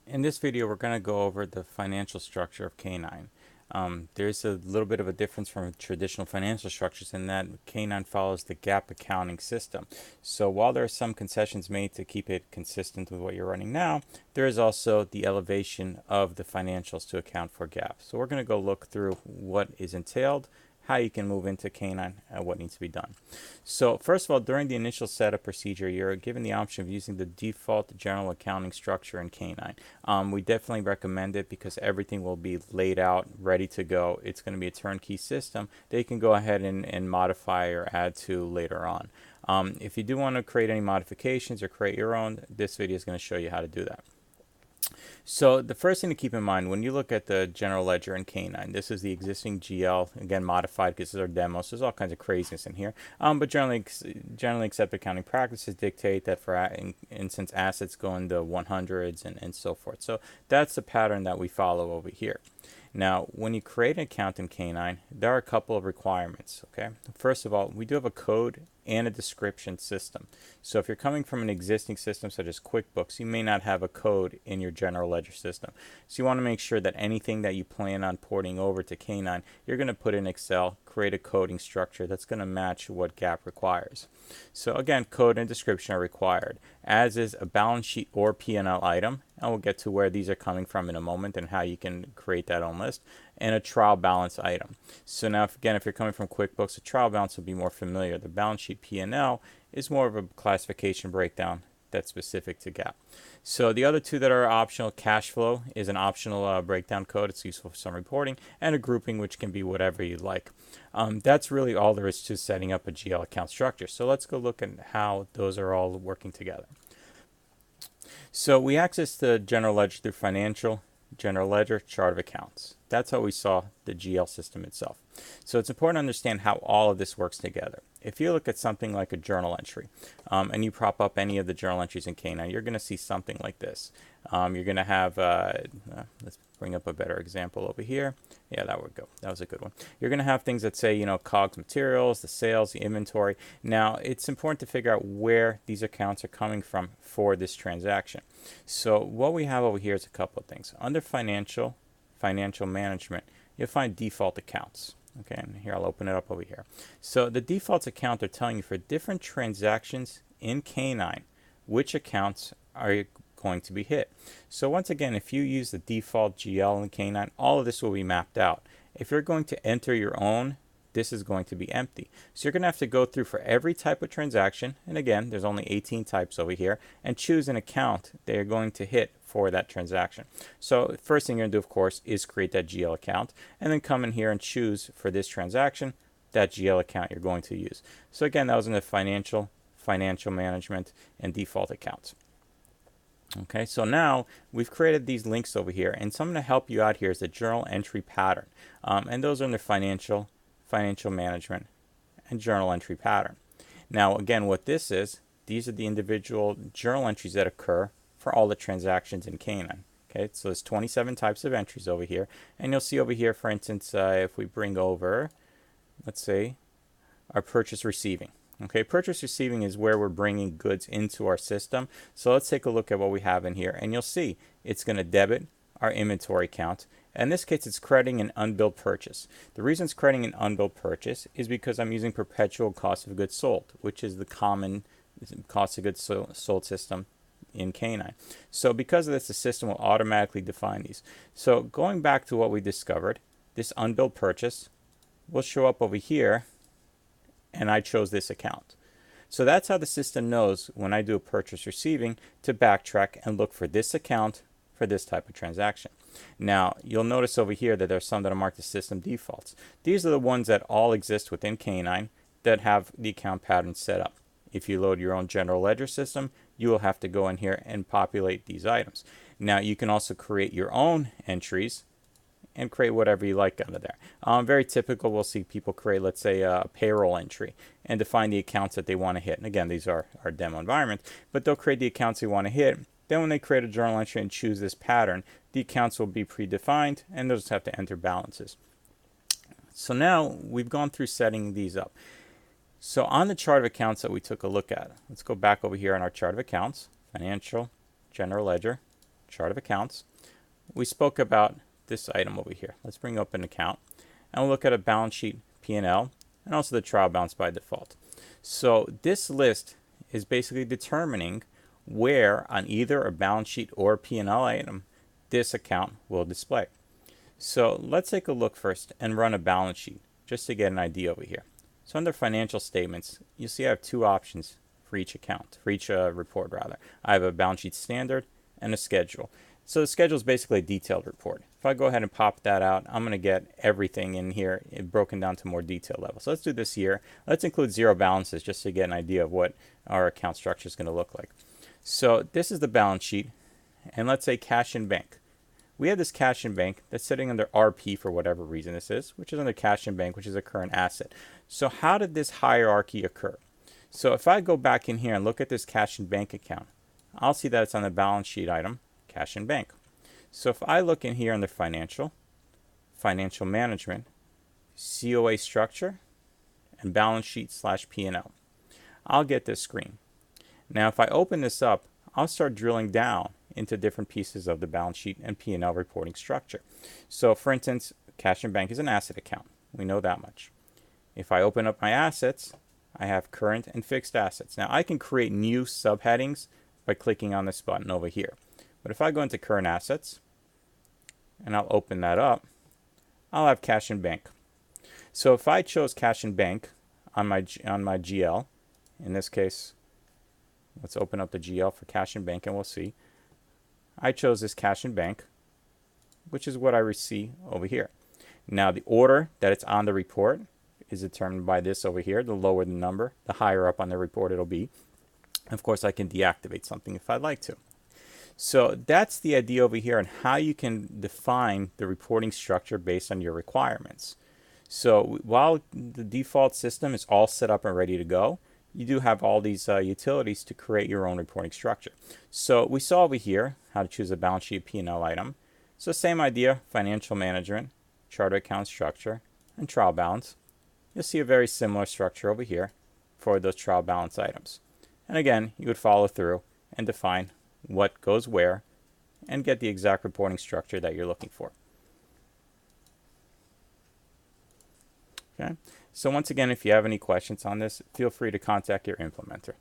In this video, we're going to go over the financial structure of K9. There's a little bit of a difference from traditional financial structures in that K9 follows the GAAP accounting system. So while there are some concessions made to keep it consistent with what you're running now, there is also the elevation of the financials to account for GAAP. So we're going to go look through what is entailed, how you can move into K9, and what needs to be done. So first of all, during the initial setup procedure, you're given the option of using the default general accounting structure in K9. We definitely recommend it because everything will be laid out, ready to go. It's going to be a turnkey system that you can go ahead and modify or add to later on. If you do want to create any modifications or create your own, this video is going to show you how to do that. So the first thing to keep in mind when you look at the general ledger in K9, this is the existing GL, again modified because this is our demo, so there's all kinds of craziness in here. But generally accepted accounting practices dictate that for instance assets go into 100s and so forth. So that's the pattern that we follow over here. Now, when you create an account in K9, there are a couple of requirements, okay? First of all, we do have a code and a description system. So if you're coming from an existing system such as QuickBooks, you may not have a code in your general ledger system. So you want to make sure that anything that you plan on porting over to K9, you're going to put in Excel, create a coding structure that's going to match what GAAP requires. So again, code and description are required, as is a balance sheet or P&L item, and we'll get to where these are coming from in a moment and how you can create that own list, and a trial balance item. So now, if you're coming from QuickBooks, a trial balance will be more familiar. The balance sheet P&L is more of a classification breakdown that's specific to GAAP. So the other two that are optional, cash flow is an optional breakdown code. It's useful for some reporting, and a grouping, which can be whatever you like. That's really all there is to setting up a GL account structure. So let's go look at how those are all working together. So we access the general ledger through financial, general ledger, chart of accounts. That's how we saw the GL system itself. So it's important to understand how all of this works together. If you look at something like a journal entry, and you prop up any of the journal entries in K9, you're going to see something like this. You're going to have, let's bring up a better example over here. Yeah, that would go. That was a good one. You're going to have things that say, COGS materials, the sales, the inventory. Now, it's important to figure out where these accounts are coming from for this transaction. So what we have over here is a couple of things. Under financial management, you'll find default accounts. Okay, and here I'll open it up over here. So the defaults account are telling you for different transactions in K9, which accounts are going to be hit. So once again, if you use the default GL in K9, all of this will be mapped out. If you're going to enter your own, this is going to be empty. So you're going to have to go through for every type of transaction, and again, there's only 18 types over here, and choose an account that you're going to hit for that transaction. So first thing you're going to do, of course, is create that GL account, and then come in here and choose for this transaction that GL account you're going to use. So again, that was in the financial management, and default accounts. Okay, so now we've created these links over here, and something to help you out here is the journal entry pattern, and those are in the financial management, and journal entry pattern. Now again, what this is, these are the individual journal entries that occur for all the transactions in K9. Okay, so there's 27 types of entries over here, and you'll see over here, for instance, if we bring over, let's say, our purchase receiving. Okay, purchase receiving is where we're bringing goods into our system. So let's take a look at what we have in here, and you'll see it's going to debit our inventory count. In this case, it's crediting an unbilled purchase. The reason it's crediting an unbilled purchase is because I'm using perpetual cost of goods sold, which is the common cost of goods sold system in K9. So because of this, the system will automatically define these. So going back to what we discovered, this unbilled purchase will show up over here, and I chose this account. So that's how the system knows when I do a purchase receiving to backtrack and look for this account for this type of transaction. Now, you'll notice over here that there's some that are marked as system defaults. These are the ones that all exist within K9 that have the account pattern set up. If you load your own general ledger system, you will have to go in here and populate these items. Now, you can also create your own entries and create whatever you like out of there. Very typical, we'll see people create, let's say, a payroll entry and define the accounts that they want to hit. And again, these are our demo environment, but they'll create the accounts they want to hit. Then when they create a journal entry and choose this pattern, the accounts will be predefined, and they'll just have to enter balances. So now we've gone through setting these up. So on the chart of accounts that we took a look at, let's go back over here on our chart of accounts, financial, general ledger, chart of accounts, we spoke about this item over here. Let's bring up an account and we'll look at a balance sheet, P&L, and also the trial balance by default. So this list is basically determining where on either a balance sheet or a P&L item this account will display. So let's take a look first and run a balance sheet just to get an idea over here. So under financial statements, you see I have two options for each account, for each report rather. I have a balance sheet standard and a schedule. So the schedule is basically a detailed report. If I go ahead and pop that out, I'm going to get everything in here broken down to more detailed level. So let's do this here. Let's include zero balances just to get an idea of what our account structure is going to look like. So this is the balance sheet, and let's say cash in bank. We have this cash in bank that's sitting under RP for whatever reason this is, which is under cash in bank, which is a current asset. So how did this hierarchy occur? So if I go back in here and look at this cash in bank account, I'll see that it's on the balance sheet item, cash in bank. So if I look in here under financial management, COA structure, and balance sheet / P&L, I'll get this screen. Now if I open this up, I'll start drilling down into different pieces of the balance sheet and P&L reporting structure. So for instance, cash in bank is an asset account. We know that much. If I open up my assets, I have current and fixed assets. Now I can create new subheadings by clicking on this button over here. But if I go into current assets and I'll open that up, I'll have cash in bank. So if I chose cash in bank on my GL, in this case, let's open up the GL for cash in bank and we'll see. I chose this cash in bank, which is what I see over here. Now the order that it's on the report is determined by this over here. The lower the number, the higher up on the report it'll be. Of course, I can deactivate something if I'd like to. So that's the idea over here on how you can define the reporting structure based on your requirements. So while the default system is all set up and ready to go, you do have all these utilities to create your own reporting structure. So we saw over here how to choose a balance sheet P&L item. So same idea, financial management, chart of account structure, and trial balance. You'll see a very similar structure over here for those trial balance items. And again, you would follow through and define what goes where and get the exact reporting structure that you're looking for. Okay. So once again, if you have any questions on this, feel free to contact your implementer.